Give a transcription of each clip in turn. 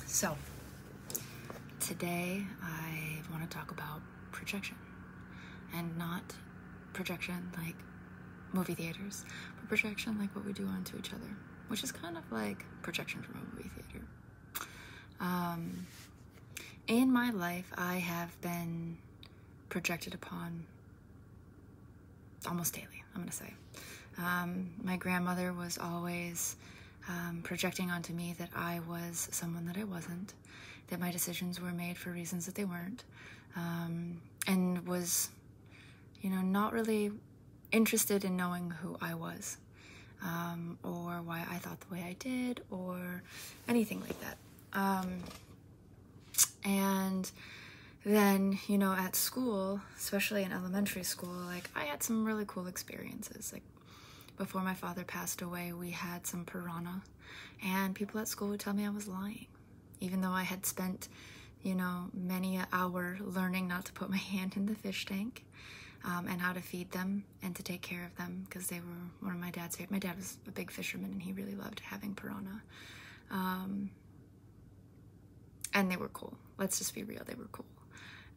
So, today I want to talk about projection. And not projection like movie theaters, but projection like what we do onto each other, which is kind of like projection from a movie theater. In my life, I have been projected upon almost daily, I'm going to say. My grandmother was always projecting onto me that I was someone that I wasn't, that my decisions were made for reasons that they weren't, and was, not really interested in knowing who I was, or why I thought the way I did, or anything like that. And then, at school, especially in elementary school, I had some really cool experiences. Before my father passed away, we had some piranha, and people at school would tell me I was lying, even though I had spent, many an hour learning not to put my hand in the fish tank, and how to feed them and to take care of them, because they were one of my dad's favorite. My dad was a big fisherman, and he really loved having piranha. And they were cool. Let's just be real, they were cool.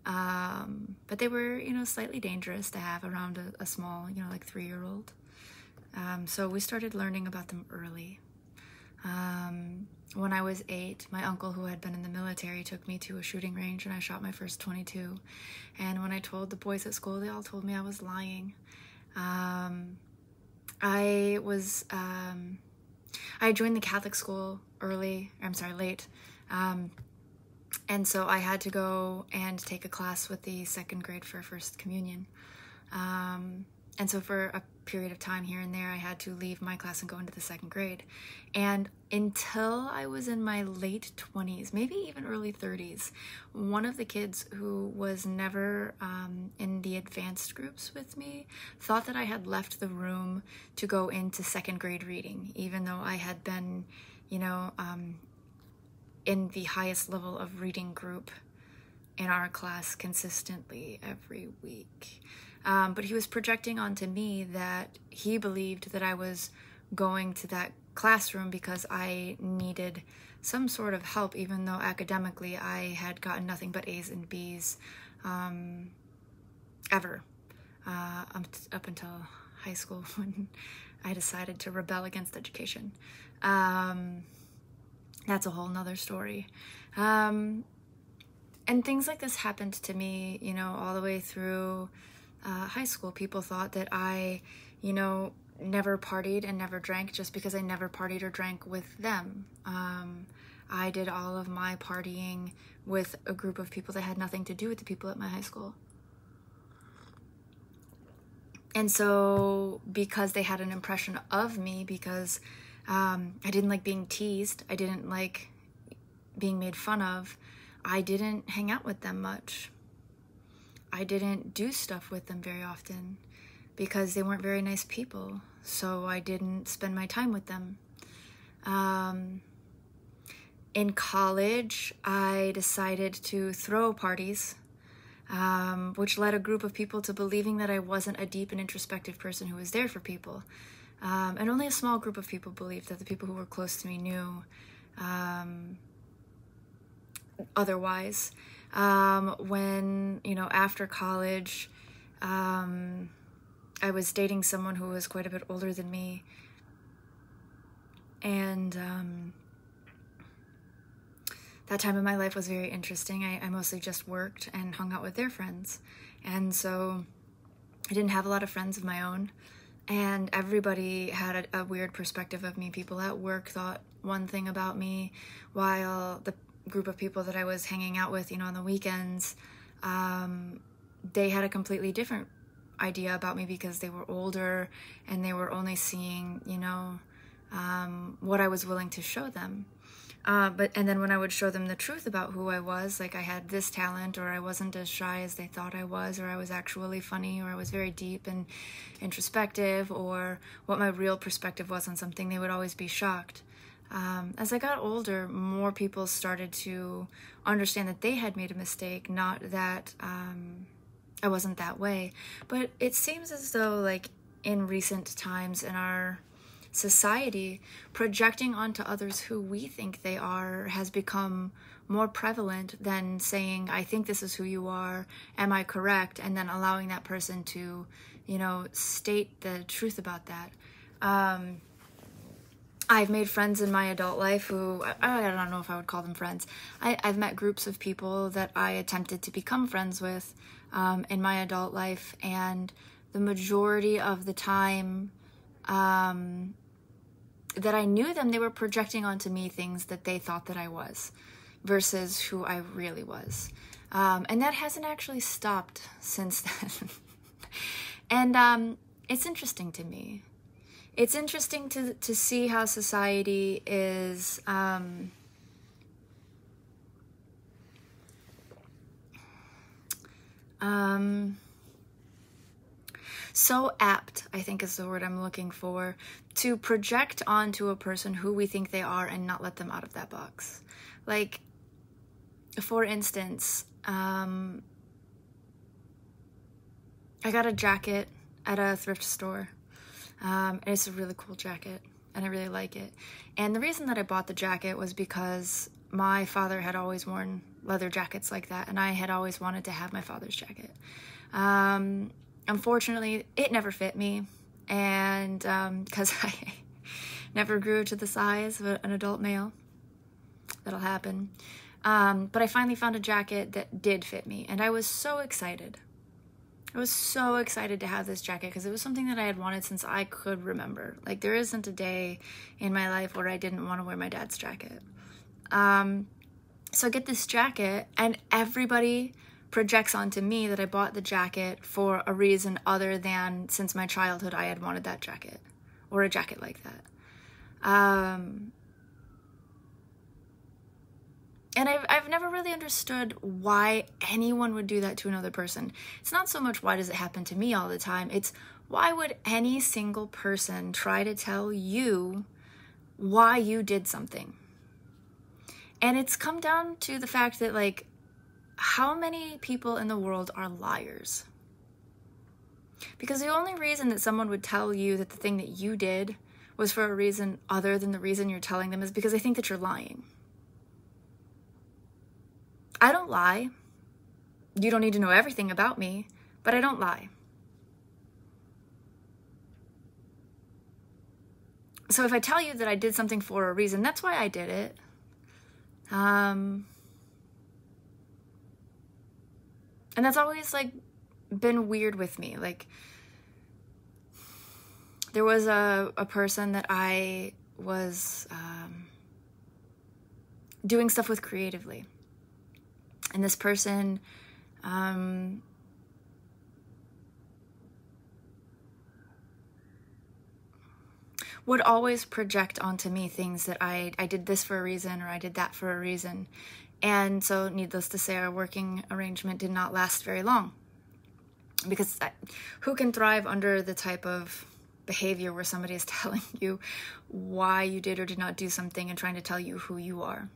But they were, slightly dangerous to have around a small, 3-year-old. So we started learning about them early. When I was 8, my uncle, who had been in the military, took me to a shooting range, and I shot my first .22. And when I told the boys at school, they all told me I was lying. I joined the Catholic school late. And so I had to go and take a class with the 2nd grade for First Communion. And so for a period of time here and there, I had to leave my class and go into the 2nd grade. And until I was in my late 20s, maybe even early 30s, one of the kids who was never in the advanced groups with me thought that I had left the room to go into 2nd grade reading, even though I had been, in the highest level of reading group in our class consistently every week. But he was projecting onto me that he believed that I was going to that classroom because I needed some sort of help, even though academically I had gotten nothing but A's and B's ever, up until high school when I decided to rebel against education. That's a whole nother story. And things like this happened to me, all the way through high school. People thought that I, never partied and never drank just because I never partied or drank with them. I did all of my partying with a group of people that had nothing to do with the people at my high school. And so because they had an impression of me, because I didn't like being teased, I didn't like being made fun of, I didn't hang out with them much. I didn't do stuff with them very often because they weren't very nice people, so I didn't spend my time with them. In college, I decided to throw parties, which led a group of people to believing that I wasn't a deep and introspective person who was there for people. And only a small group of people believed that the people who were close to me knew otherwise. When, after college, I was dating someone who was quite a bit older than me, and that time in my life was very interesting. I mostly just worked and hung out with their friends, and so I didn't have a lot of friends of my own. And everybody had a weird perspective of me. People at work thought one thing about me, while the group of people that I was hanging out with, on the weekends, they had a completely different idea about me because they were older and they were only seeing, what I was willing to show them. And then when I would show them the truth about who I was, like I had this talent, or I wasn't as shy as they thought I was, or I was actually funny, or I was very deep and introspective, or what my real perspective was on something, they would always be shocked. As I got older, more people started to understand that they had made a mistake, not that I wasn't that way. But it seems as though, in recent times in our society, projecting onto others who we think they are has become more prevalent than saying, I think this is who you are, am I correct? And then allowing that person to, state the truth about that. I've made friends in my adult life who, I don't know if I would call them friends. I've met groups of people that I attempted to become friends with in my adult life, and the majority of the time that I knew them, they were projecting onto me things that they thought that I was versus who I really was. And that hasn't actually stopped since then. And it's interesting to me. It's interesting to see how society is so apt, I think is the word I'm looking for, to project onto a person who we think they are and not let them out of that box. Like, for instance, I got a jacket at a thrift store. And it's a really cool jacket, and I really like it. And the reason that I bought the jacket was because my father had always worn leather jackets like that, and I had always wanted to have my father's jacket. Unfortunately, it never fit me, and because I never grew to the size of an adult male. That'll happen. But I finally found a jacket that did fit me, and I was so excited. I was so excited to have this jacket because it was something that I had wanted since I could remember. Like, there isn't a day in my life where I didn't want to wear my dad's jacket. So I get this jacket, and everybody projects onto me that I bought the jacket for a reason other than since my childhood I had wanted that jacket, or a jacket like that. And I've never really understood why anyone would do that to another person. It's not so much why does it happen to me all the time. It's why would any single person try to tell you why you did something? And it's come down to the fact that, like, how many people in the world are liars? Because the only reason that someone would tell you that the thing that you did was for a reason other than the reason you're telling them is because they think that you're lying. I don't lie. You don't need to know everything about me, but I don't lie. So if I tell you that I did something for a reason, that's why I did it. And that's always, like, been weird with me. Like, there was a person that I was doing stuff with creatively. And this person would always project onto me things that I did this for a reason, or I did that for a reason. And so, needless to say, our working arrangement did not last very long. Because who can thrive under the type of behavior where somebody is telling you why you did or did not do something and trying to tell you who you are?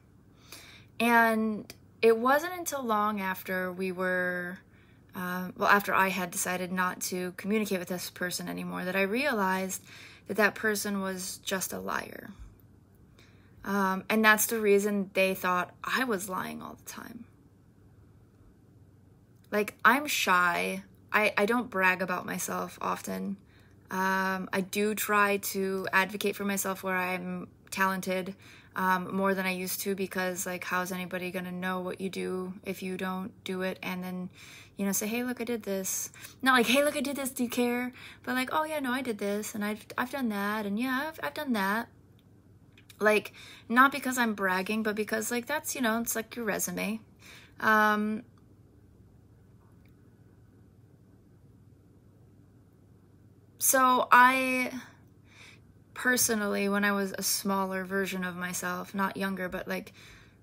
And it wasn't until long after we were, after I had decided not to communicate with this person anymore, that I realized that that person was just a liar. And that's the reason they thought I was lying all the time. Like, I'm shy. I don't brag about myself often. I do try to advocate for myself where I'm talented more than I used to, because, like, how's anybody gonna know what you do if you don't do it and then, say, hey, look, I did this. Not like, hey, look, I did this, do you care? But like, oh yeah, no, I did this, and I've done that, and yeah, I've done that. Like, not because I'm bragging, but because, like, that's, it's like your resume. So I personally, when I was a smaller version of myself, not younger, but like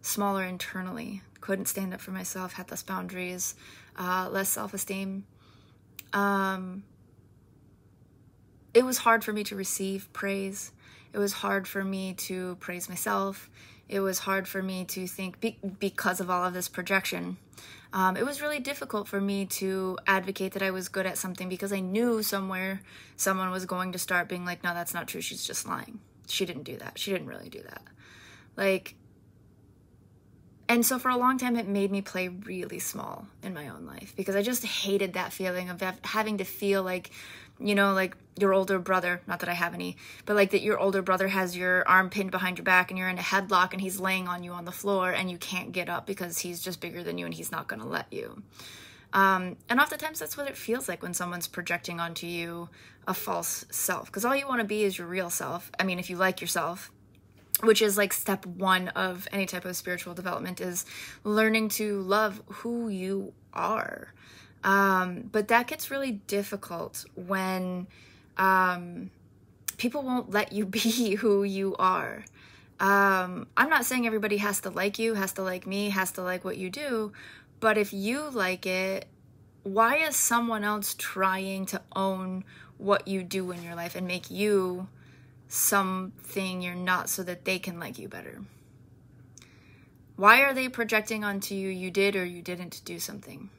smaller internally, couldn't stand up for myself, had less boundaries, less self-esteem. It was hard for me to receive praise, It was hard for me to praise myself. It was hard for me to think, because of all of this projection. It was really difficult for me to advocate that I was good at something, because I knew somewhere someone was going to start being like, no, that's not true. She's just lying. She didn't do that. She didn't really do that. Like, and so for a long time, it made me play really small in my own life, because I just hated that feeling of having to feel like, you know, like your older brother, not that I have any, but like that your older brother has your arm pinned behind your back and you're in a headlock and he's laying on you on the floor and you can't get up because he's just bigger than you and he's not going to let you. And oftentimes that's what it feels like when someone's projecting onto you a false self, because all you want to be is your real self. I mean, if you like yourself, which is like step one of any type of spiritual development, is learning to love who you are. But that gets really difficult when people won't let you be who you are. I'm not saying everybody has to like you, has to like me, has to like what you do, but if you like it, why is someone else trying to own what you do in your life and make you something you're not so that they can like you better? Why are they projecting onto you you did or you didn't do something?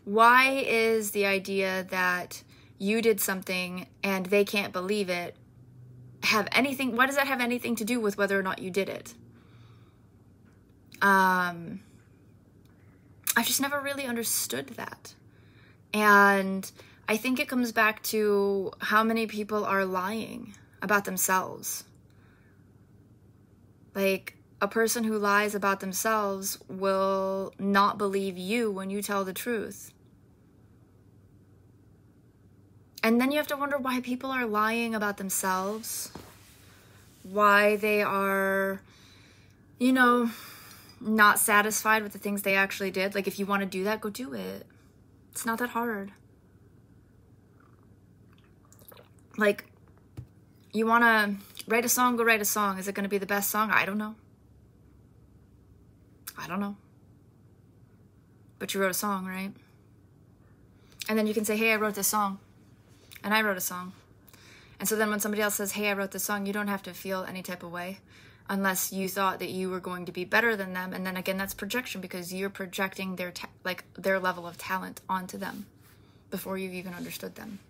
Why is the idea that you did something and they can't believe it why does that have anything to do with whether or not you did it? I've just never really understood that. And I think it comes back to how many people are lying about themselves. Like, a person who lies about themselves will not believe you when you tell the truth. And then you have to wonder why people are lying about themselves, why they are, you know, not satisfied with the things they actually did. Like, if you want to do that, go do it. It's not that hard. Like, you want to write a song, go write a song. Is it going to be the best song? I don't know. But you wrote a song, right? And then you can say, hey, I wrote this song. And I wrote a song. And so then when somebody else says, hey, I wrote this song, you don't have to feel any type of way unless you thought that you were going to be better than them. And then again, that's projection, because you're projecting their level of talent onto them before you've even understood them.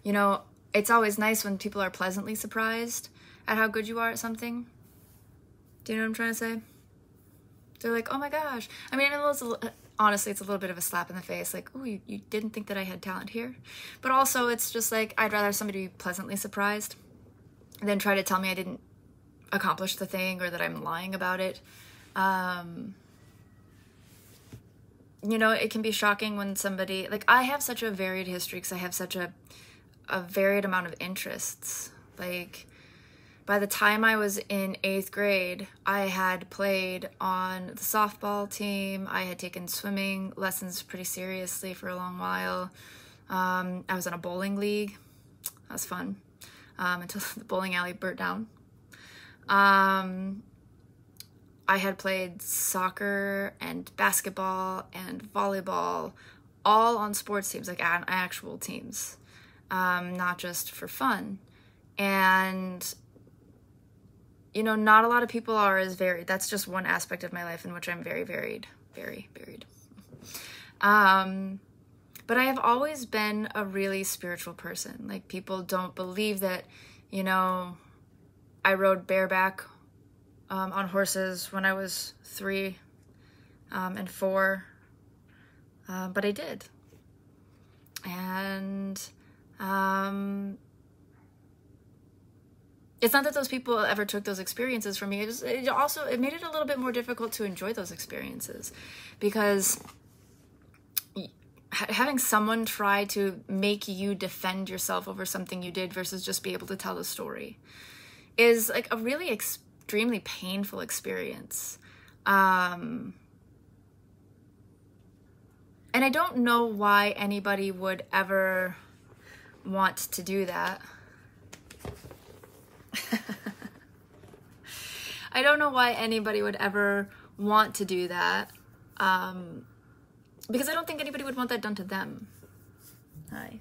You know, it's always nice when people are pleasantly surprised at how good you are at something. Do you know what I'm trying to say? They're like, oh my gosh. I mean, honestly, it's a little bit of a slap in the face. Like, oh, you didn't think that I had talent here? But also, it's just like, I'd rather somebody be pleasantly surprised than try to tell me I didn't accomplish the thing or that I'm lying about it. You know, it can be shocking when somebody, like, I have such a varied history because I have such a varied amount of interests. Like, by the time I was in 8th grade, I had played on the softball team. I had taken swimming lessons pretty seriously for a long while. I was in a bowling league. That was fun. Until the bowling alley burnt down. I had played soccer and basketball and volleyball, all on sports teams, like on actual teams, not just for fun. And you know, not a lot of people are as varied. That's just one aspect of my life in which I'm very varied. Very varied. But I have always been a really spiritual person. Like, people don't believe that, you know, I rode bareback on horses when I was 3 and 4. But I did. And it's not that those people ever took those experiences from me. It made it a little bit more difficult to enjoy those experiences, because having someone try to make you defend yourself over something you did versus just be able to tell the story is like a really extremely painful experience. And I don't know why anybody would ever want to do that. I don't know why anybody would ever want to do that, because I don't think anybody would want that done to them. Hi.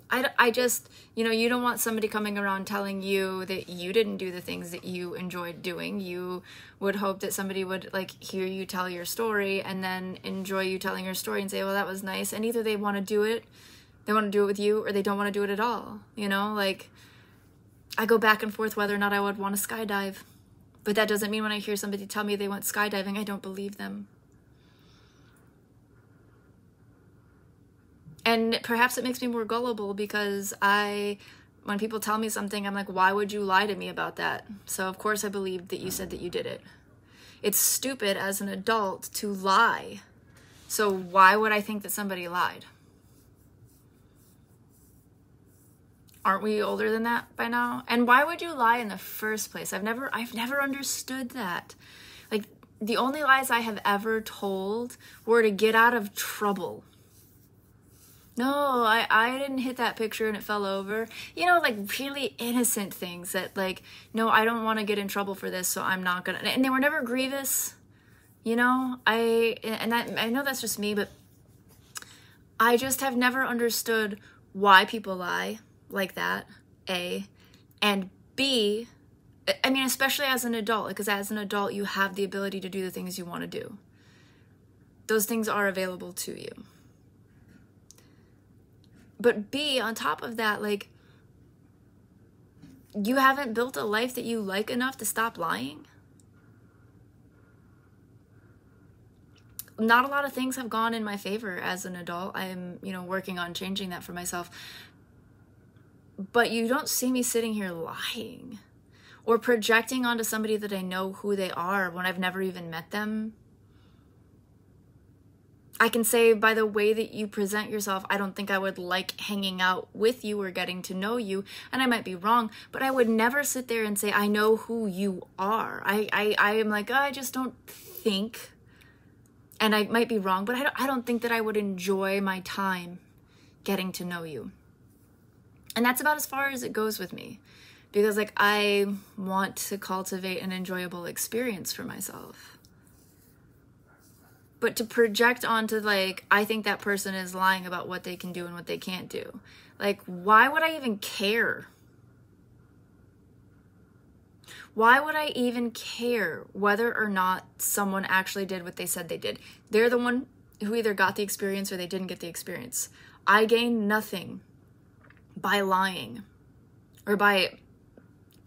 I just, you know, you don't want somebody coming around telling you that you didn't do the things that you enjoyed doing. You would hope that somebody would like hear you tell your story and then enjoy you telling your story and say, well, that was nice. And either they want to do it, they want to do it with you, or they don't want to do it at all. You know, like I go back and forth whether or not I would want to skydive. But that doesn't mean when I hear somebody tell me they went skydiving, I don't believe them. And perhaps it makes me more gullible because when people tell me something, I'm like, why would you lie to me about that? So of course I believed that you said that you did it. It's stupid as an adult to lie. So why would I think that somebody lied? Aren't we older than that by now? And why would you lie in the first place? I've never understood that. Like the only lies I have ever told were to get out of trouble. No, I didn't hit that picture and it fell over. You know, like really innocent things that like, no, I don't want to get in trouble for this, so I'm not gonna. And they were never grievous, you know. I know that's just me, but I just have never understood why people lie like that, A, and B, I mean, especially as an adult, because as an adult, you have the ability to do the things you want to do. Those things are available to you. But B, on top of that, like, you haven't built a life that you like enough to stop lying. Not a lot of things have gone in my favor as an adult. I am, you know, working on changing that for myself. But you don't see me sitting here lying or projecting onto somebody that I know who they are when I've never even met them. I can say by the way that you present yourself, I don't think I would like hanging out with you or getting to know you. And I might be wrong, but I would never sit there and say, I know who you are. I am like, oh, I just don't think, and I might be wrong, but I don't think that I would enjoy my time getting to know you. And that's about as far as it goes with me. Because like I want to cultivate an enjoyable experience for myself. But to project onto like, I think that person is lying about what they can do and what they can't do. Like, why would I even care? Why would I even care whether or not someone actually did what they said they did? They're the one who either got the experience or they didn't get the experience. I gain nothing by lying or by,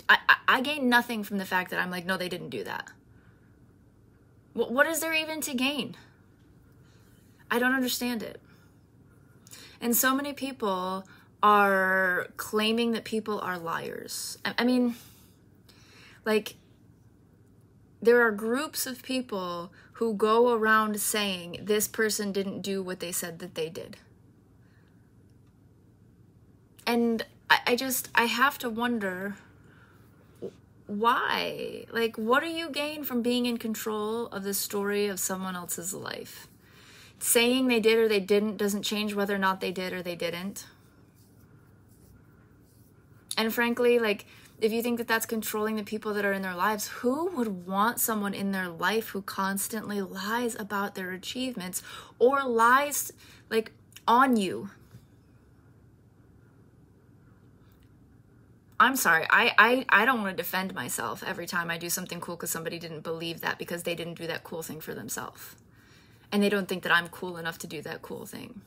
I gain nothing from the fact that I'm like, no, they didn't do that. What is there even to gain? I don't understand it. And so many people are claiming that people are liars. I mean, like, there are groups of people who go around saying this person didn't do what they said that they did. And I have to wonder, why? Like, what do you gain from being in control of the story of someone else's life? Saying they did or they didn't doesn't change whether or not they did or they didn't. And frankly, like, if you think that that's controlling the people that are in their lives, who would want someone in their life who constantly lies about their achievements or lies, like, on you? I'm sorry, I don't want to defend myself every time I do something cool because somebody didn't believe that because they didn't do that cool thing for themselves. And they don't think that I'm cool enough to do that cool thing.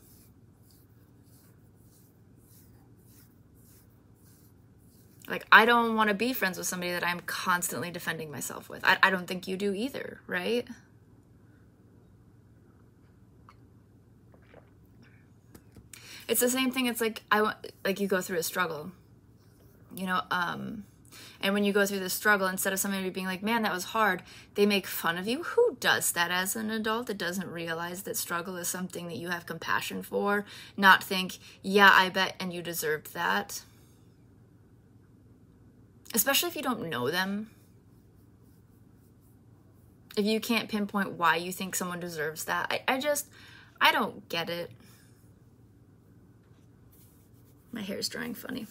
Like, I don't want to be friends with somebody that I'm constantly defending myself with. I don't think you do either, right? It's the same thing. It's like, like you go through a struggle. You know, and when you go through this struggle, instead of somebody being like, man, that was hard, they make fun of you. Who does that as an adult that doesn't realize that struggle is something that you have compassion for? Not think, yeah, I bet, and you deserved that. Especially if you don't know them. If you can't pinpoint why you think someone deserves that. I don't get it. My hair's drying funny.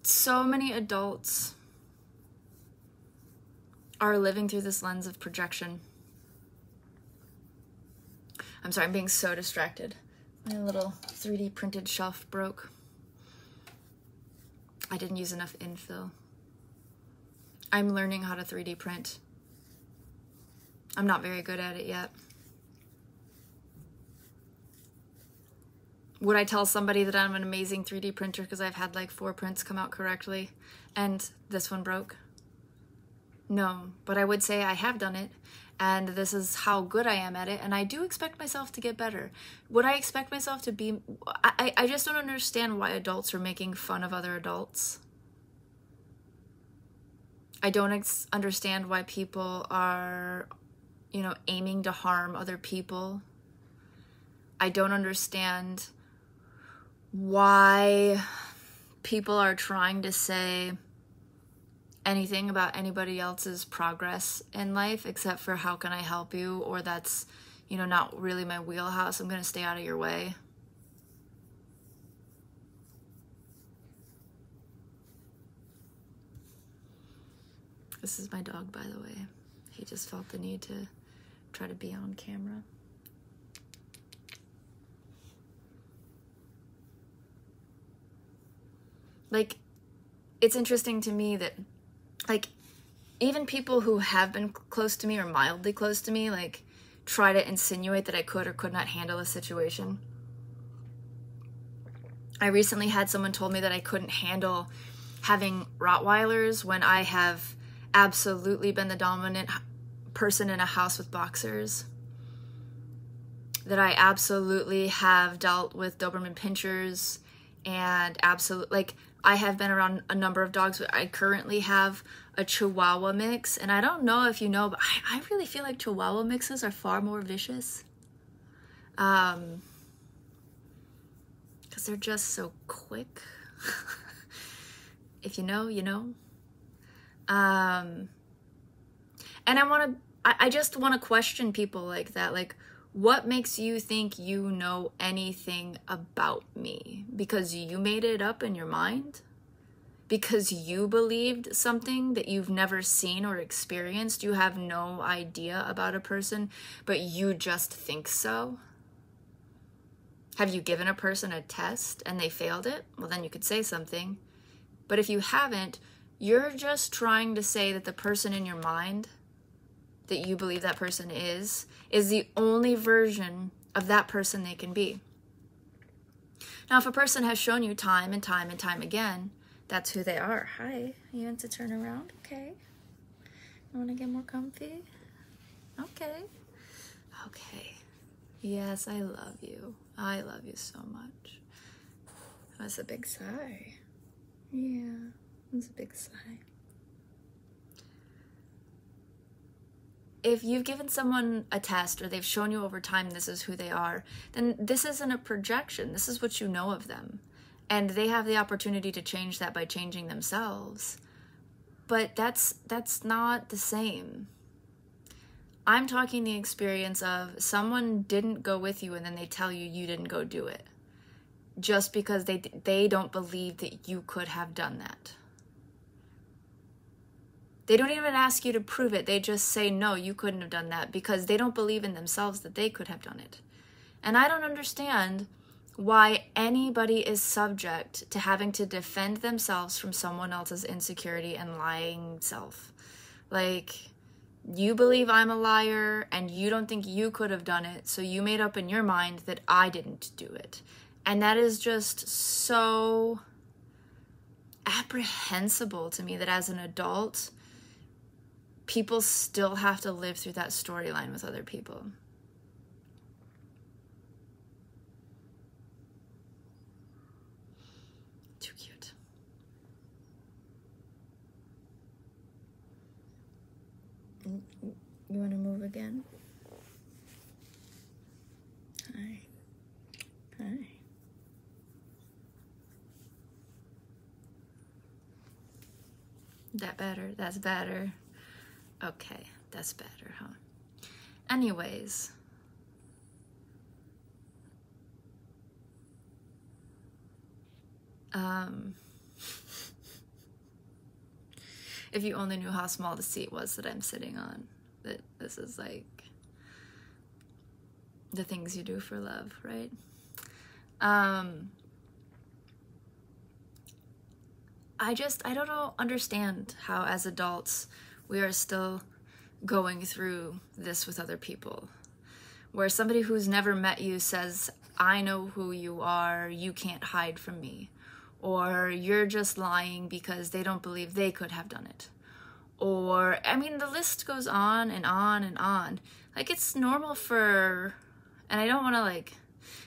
So many adults are living through this lens of projection. I'm sorry, I'm being so distracted. My little 3D printed shelf broke. I didn't use enough infill. I'm learning how to 3D print. I'm not very good at it yet. Would I tell somebody that I'm an amazing 3D printer because I've had like 4 prints come out correctly and this one broke? No, but I would say I have done it, and this is how good I am at it, and I do expect myself to get better. Would I expect myself to be... I just don't understand why adults are making fun of other adults. I don't understand why people are, you know, aiming to harm other people. I don't understand why people are trying to say anything about anybody else's progress in life except for how can I help you, or that's, you know, not really my wheelhouse. I'm gonna stay out of your way. This is my dog, by the way. He just felt the need to try to be on camera. Like, it's interesting to me that, like, even people who have been close to me or mildly close to me, like, try to insinuate that I could or could not handle a situation. I recently had someone told me that I couldn't handle having Rottweilers when I have absolutely been the dominant person in a house with boxers. That I absolutely have dealt with Doberman Pinschers and absolutely, like, I have been around a number of dogs. I currently have a Chihuahua mix, and I don't know if you know, but I really feel like Chihuahua mixes are far more vicious. Because they're just so quick. If you know, you know. And I just want to question people like that. Like, what makes you think you know anything about me? Because you made it up in your mind? Because you believed something that you've never seen or experienced? You have no idea about a person, but you just think so? Have you given a person a test and they failed it? Well, then you could say something. But if you haven't, you're just trying to say that the person in your mind that you believe that person is the only version of that person they can be. Now, if a person has shown you time and time and time again, that's who they are. Hi, you want to turn around? Okay. You want to get more comfy? Okay. Okay. Yes, I love you. I love you so much. That's a big sigh. Yeah, that's a big sigh. If you've given someone a test or they've shown you over time this is who they are, then this isn't a projection. This is what you know of them. And they have the opportunity to change that by changing themselves. But that's not the same. I'm talking the experience of someone didn't go with you and then they tell you you didn't go do it. Just because they don't believe that you could have done that. They don't even ask you to prove it. They just say, no, you couldn't have done that, because they don't believe in themselves that they could have done it. And I don't understand why anybody is subject to having to defend themselves from someone else's insecurity and lying self. Like, you believe I'm a liar and you don't think you could have done it, so you made up in your mind that I didn't do it. And that is just so apprehensible to me that as an adult, people still have to live through that storyline with other people. Too cute. You want to move again? Hi. Hi. That better? That's better. Okay, that's better, huh? Anyways. If you only knew how small the seat was that I'm sitting on, that this is like the things you do for love, right? I don't understand how as adults we are still going through this with other people, where somebody who's never met you says, I know who you are, you can't hide from me, or you're just lying because they don't believe they could have done it. Or, I mean, the list goes on and on and on. Like, it's normal for, and I don't want to like,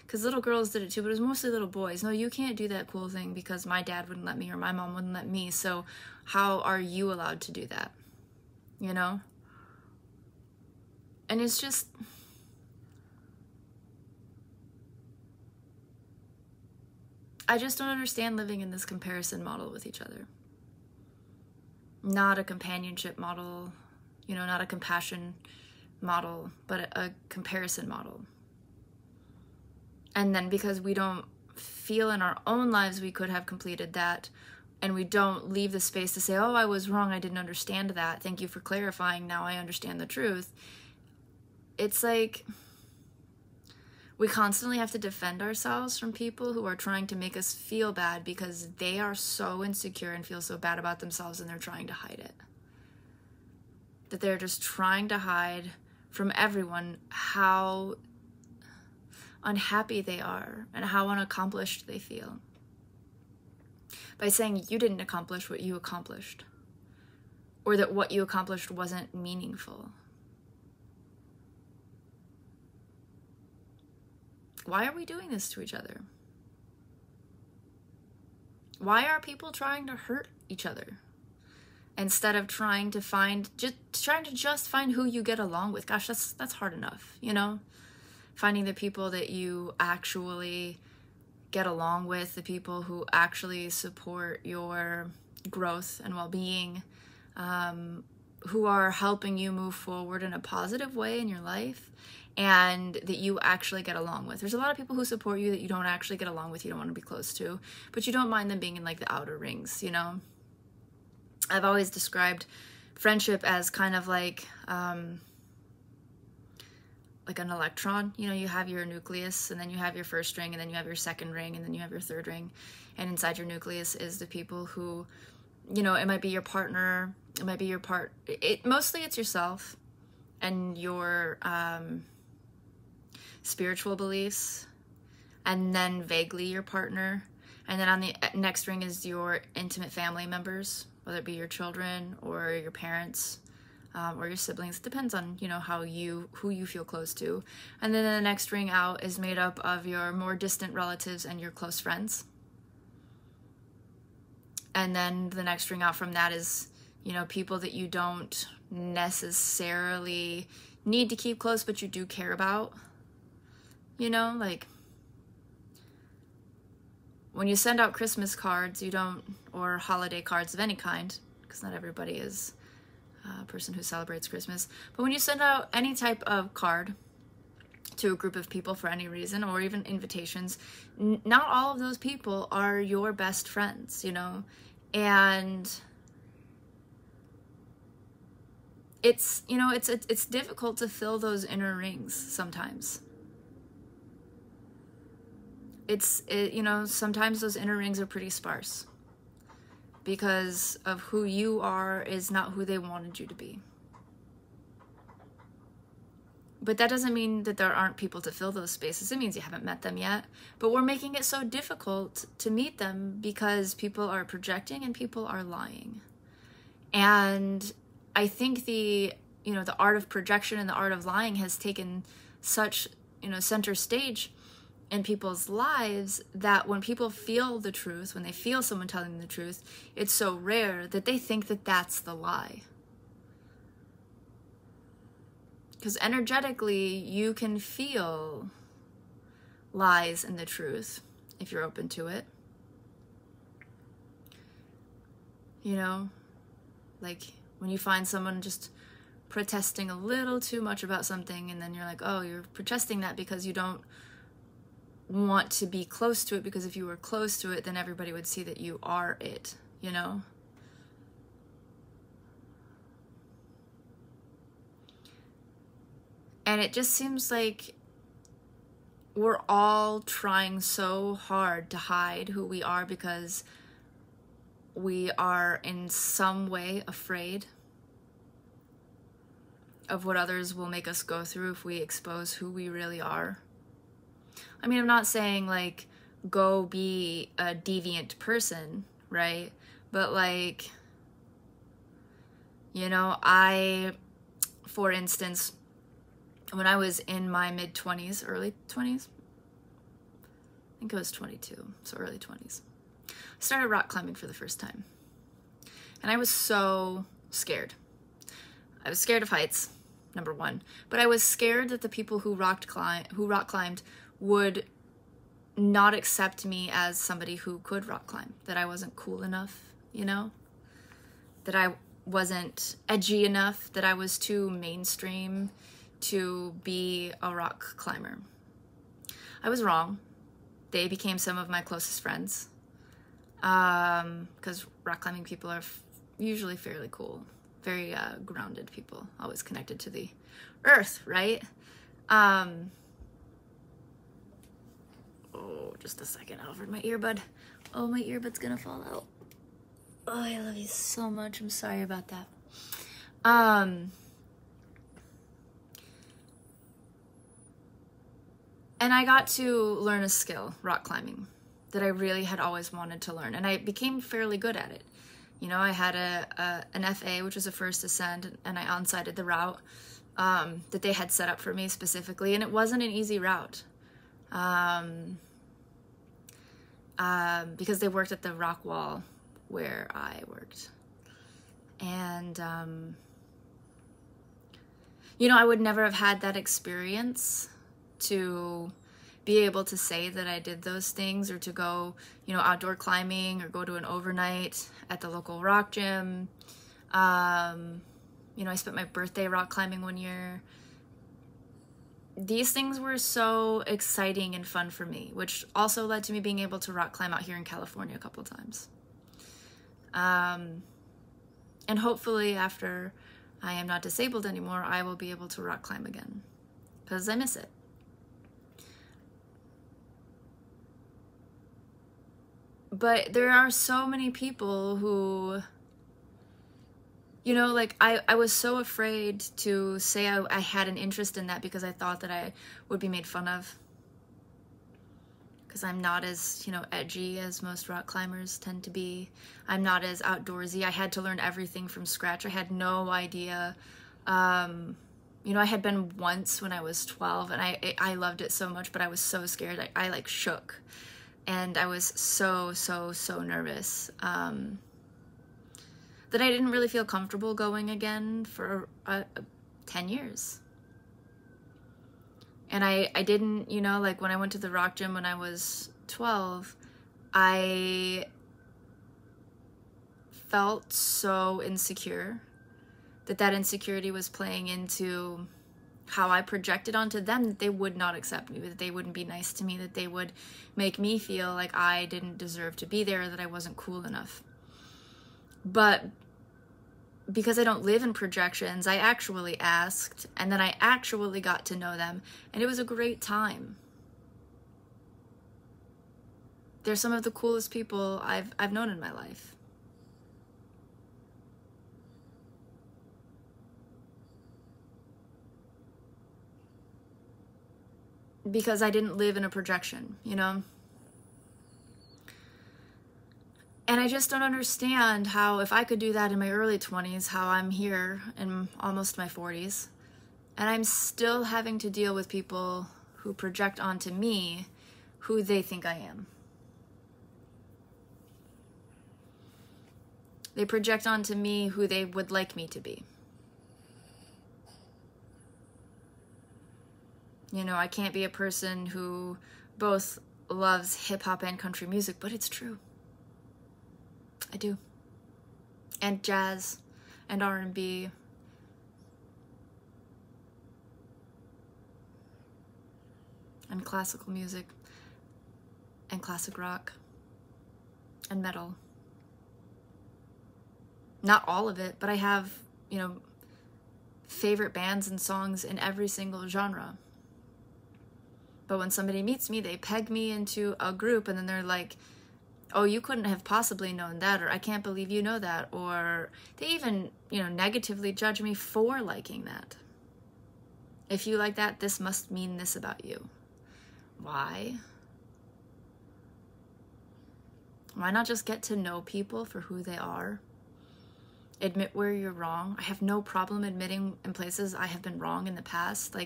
because little girls did it too, but it was mostly little boys. No, you can't do that cool thing because my dad wouldn't let me or my mom wouldn't let me, so how are you allowed to do that? You know? And it's just, I just don't understand living in this comparison model with each other. Not a companionship model, you know, not a compassion model, but a comparison model. And then because we don't feel in our own lives we could have completed that, and we don't leave the space to say, oh, I was wrong, I didn't understand that, thank you for clarifying, now I understand the truth. It's like we constantly have to defend ourselves from people who are trying to make us feel bad because they are so insecure and feel so bad about themselves, and they're trying to hide it. That they're just trying to hide from everyone how unhappy they are and how unaccomplished they feel. By saying you didn't accomplish what you accomplished, or that what you accomplished wasn't meaningful. Why are we doing this to each other? Why are people trying to hurt each other instead of trying to just find who you get along with? Gosh, that's hard enough, you know? Finding the people that you actually get along with, the people who actually support your growth and well-being, who are helping you move forward in a positive way in your life, and that you actually get along with. There's a lot of people who support you that you don't actually get along with, you don't want to be close to, but you don't mind them being in like the outer rings, you know? I've always described friendship as kind of like an electron. You know, you have your nucleus, and then you have your first ring, and then you have your second ring, and then you have your third ring. And inside your nucleus is the people who, you know, it might be your partner, it might be your mostly it's yourself and your spiritual beliefs, and then vaguely your partner. And then on the next ring is your intimate family members, whether it be your children or your parents, or your siblings. It depends on, you know, who you feel close to. And then the next ring out is made up of your more distant relatives and your close friends. And then the next ring out from that is, you know, people that you don't necessarily need to keep close, but you do care about. You know, like when you send out Christmas cards, or holiday cards of any kind, because not everybody is a person who celebrates Christmas, but when you send out any type of card to a group of people for any reason, or even invitations, not all of those people are your best friends, you know, and it's, you know, it's difficult to fill those inner rings sometimes. You know, sometimes those inner rings are pretty sparse because of who you are is not who they wanted you to be. But that doesn't mean that there aren't people to fill those spaces. It means you haven't met them yet. But we're making it so difficult to meet them because people are projecting and people are lying. And I think the art of projection and the art of lying has taken such, you know, center stage in people's lives that when people feel the truth, when they feel someone telling them the truth, it's so rare that they think that that's the lie. Because energetically, you can feel lies and the truth if you're open to it. You know, like when you find someone just protesting a little too much about something, and then you're like, oh, you're protesting that because you don't want to be close to it, because if you were close to it, then everybody would see that you are it, you know? And it just seems like we're all trying so hard to hide who we are because we are in some way afraid of what others will make us go through if we expose who we really are. I mean, I'm not saying like go be a deviant person, right? But like, you know, for instance, when I was in my mid-20s, early 20s, I think it was 22, so early 20s, I started rock climbing for the first time. And I was so scared. I was scared of heights, number one. But I was scared that the people who rock climbed would not accept me as somebody who could rock climb, that I wasn't cool enough, you know? That I wasn't edgy enough, that I was too mainstream to be a rock climber. I was wrong. They became some of my closest friends. Because rock climbing people are usually fairly cool. Very grounded people, always connected to the earth, right? Oh, just a second, I offered my earbud. Oh, my earbud's gonna fall out. Oh, I love you so much. I'm sorry about that. And I got to learn a skill, rock climbing, that I really had always wanted to learn. And I became fairly good at it. You know, I had an FA, which was a first ascend, and I on-sighted the route that they had set up for me specifically. And it wasn't an easy route because they worked at the rock wall where I worked. And, you know, I would never have had that experience to be able to say that I did those things, or to go, you know, outdoor climbing, or go to an overnight at the local rock gym. You know, I spent my birthday rock climbing one year. These things were so exciting and fun for me, which also led to me being able to rock climb out here in California a couple of times. And hopefully after I am not disabled anymore, I will be able to rock climb again, because I miss it. But there are so many people who, you know, like I was so afraid to say I had an interest in that because I thought that I would be made fun of. Because I'm not as, you know, edgy as most rock climbers tend to be. I'm not as outdoorsy. I had to learn everything from scratch. I had no idea. You know, I had been once when I was 12, and I loved it so much, but I was so scared. I like shook. And I was so nervous that I didn't really feel comfortable going again for 10 years. And I didn't, you know, like when I went to the rock gym when I was 12, I felt so insecure that insecurity was playing into how I projected onto them, that they would not accept me, that they wouldn't be nice to me, that they would make me feel like I didn't deserve to be there, that I wasn't cool enough. But because I don't live in projections, I actually asked, and then I actually got to know them, and it was a great time. They're some of the coolest people I've known in my life. Because I didn't live in a projection, you know? And I just don't understand how, if I could do that in my early 20s, how I'm here in almost my 40s, and I'm still having to deal with people who project onto me who they think I am. They project onto me who they would like me to be. You know, I can't be a person who both loves hip-hop and country music, but it's true. I do. And jazz and R&B. And classical music. And classic rock. And metal. Not all of it, but I have, you know, favorite bands and songs in every single genre. But when somebody meets me, they peg me into a group and then they're like, oh, you couldn't have possibly known that, or I can't believe you know that, or they even, negatively judge me for liking that. If you like that, this must mean this about you. Why? Why not just get to know people for who they are? Admit where you're wrong. I have no problem admitting in places I have been wrong in the past,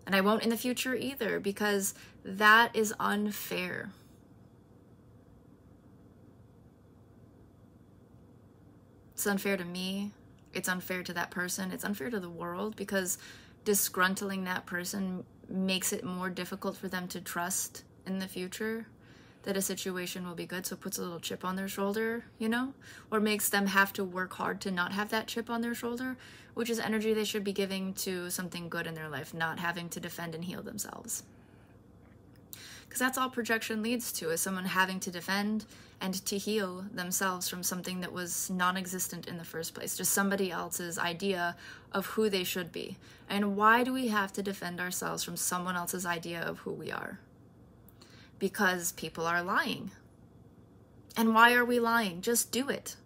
and I won't in the future either, because that is unfair. It's unfair to me. It's unfair to that person. It's unfair to the world, because disgruntling that person makes it more difficult for them to trust in the future that a situation will be good. So it puts a little chip on their shoulder, or makes them have to work hard to not have that chip on their shoulder, which is energy they should be giving to something good in their life, not having to defend and heal themselves. Because that's all projection leads to, is someone having to defend and to heal themselves from something that was non-existent in the first place, just somebody else's idea of who they should be. And why do we have to defend ourselves from someone else's idea of who we are? Because people are lying. And why are we lying? Just do it.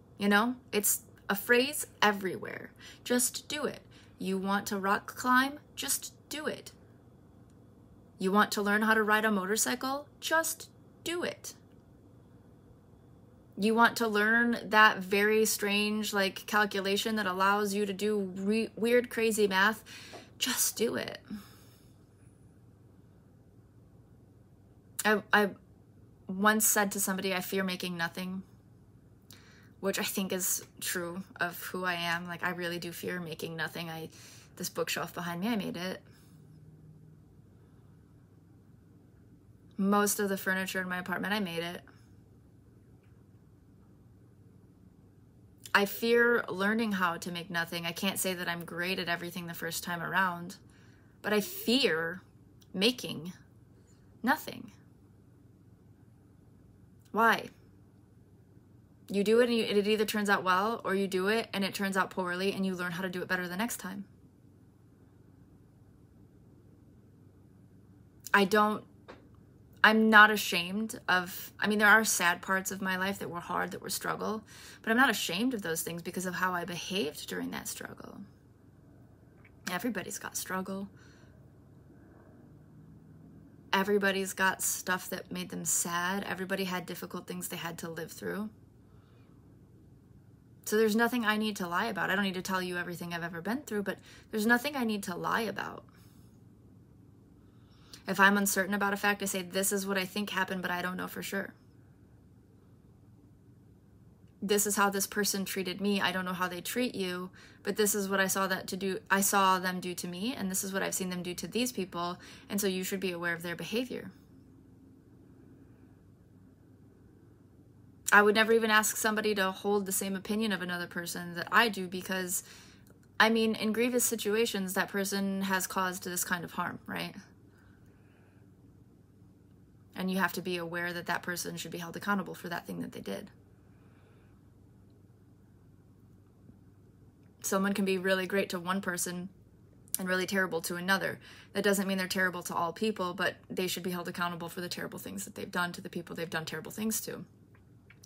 It's a phrase everywhere. Just do it. You want to rock climb? Just do it. You want to learn how to ride a motorcycle? Just do it. You want to learn that very strange calculation that allows you to do weird, crazy math? Just do it. I once said to somebody, I fear making nothing, which I think is true of who I am. I really do fear making nothing. This bookshelf behind me, I made it. Most of the furniture in my apartment, I made it. I fear learning how to make nothing. I can't say that I'm great at everything the first time around, but I fear making nothing. Why? You do it and it either turns out well, or you do it and it turns out poorly and you learn how to do it better the next time. I'm not ashamed of, there are sad parts of my life that were hard, that were struggle, but I'm not ashamed of those things because of how I behaved during that struggle. Everybody's got struggle. Everybody's got stuff that made them sad. Everybody had difficult things they had to live through. So there's nothing I need to lie about. I don't need to tell you everything I've ever been through, but there's nothing I need to lie about. If I'm uncertain about a fact, I say, this is what I think happened, but I don't know for sure. This is how this person treated me. I don't know how they treat you, but this is what I saw them do to me, and this is what I've seen them do to these people, and so you should be aware of their behavior. I would never even ask somebody to hold the same opinion of another person that I do, because, in grievous situations, that person has caused this kind of harm, right? And you have to be aware that that person should be held accountable for that thing that they did. Someone can be really great to one person and really terrible to another. That doesn't mean they're terrible to all people, but they should be held accountable for the terrible things that they've done to the people they've done terrible things to.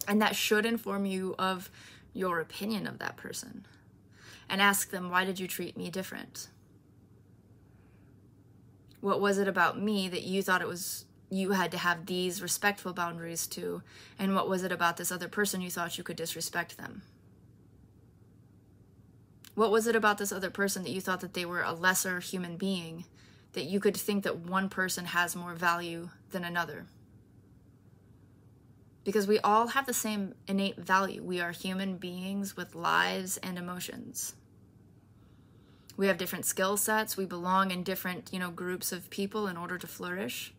And that should inform you of your opinion of that person. And ask them, why did you treat me different? What was it about me that you thought you had to have these respectful boundaries to? And what was it about this other person you thought you could disrespect them? What was it about this other person that you thought that they were a lesser human being, that you could think that one person has more value than another? Because we all have the same innate value. We are human beings with lives and emotions. We have different skill sets. We belong in different, groups of people in order to flourish.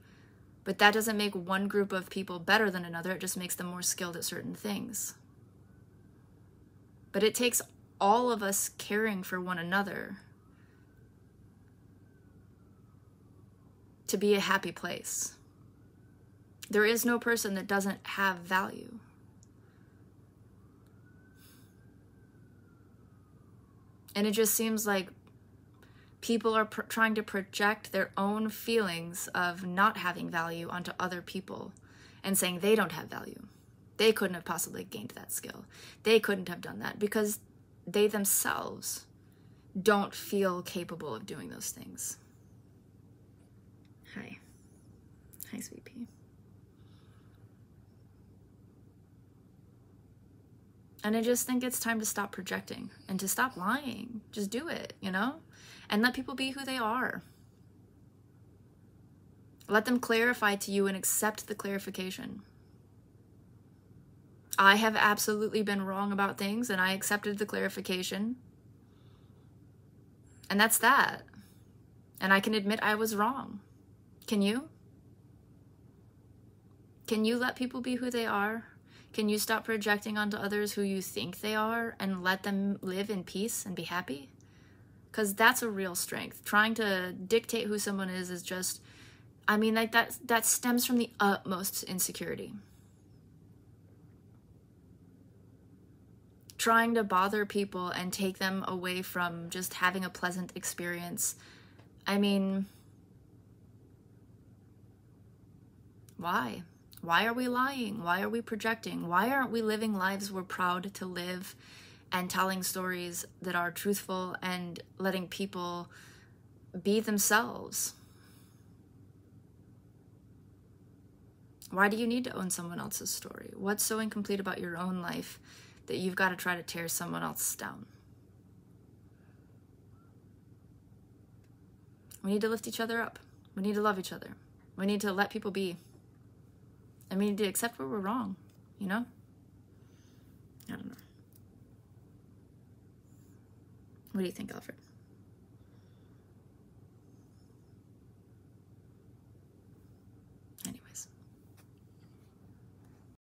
But that doesn't make one group of people better than another. It just makes them more skilled at certain things. But it takes all of us caring for one another to be a happy place. There is no person that doesn't have value. And it just seems like People are trying to project their own feelings of not having value onto other people and saying they don't have value. They couldn't have possibly gained that skill. They couldn't have done that because they themselves don't feel capable of doing those things. Hi. Hi, sweet pea. And I just think it's time to stop projecting and to stop lying. Just do it, you know? And let people be who they are. Let them clarify to you and accept the clarification. I have absolutely been wrong about things, and I accepted the clarification. And that's that. And I can admit I was wrong. Can you? Can you let people be who they are? Can you stop projecting onto others who you think they are and let them live in peace and be happy? Because that's a real strength. Trying to dictate who someone is just, I mean, like that stems from the utmost insecurity. Trying to bother people and take them away from just having a pleasant experience. I mean, why? Why are we lying? Why are we projecting? Why aren't we living lives we're proud to live and telling stories that are truthful and letting people be themselves? Why do you need to own someone else's story? What's so incomplete about your own life that you've got to try to tear someone else down? We need to lift each other up. We need to love each other. We need to let people be. And we need to accept where we're wrong, you know? I don't know. What do you think, Alfred?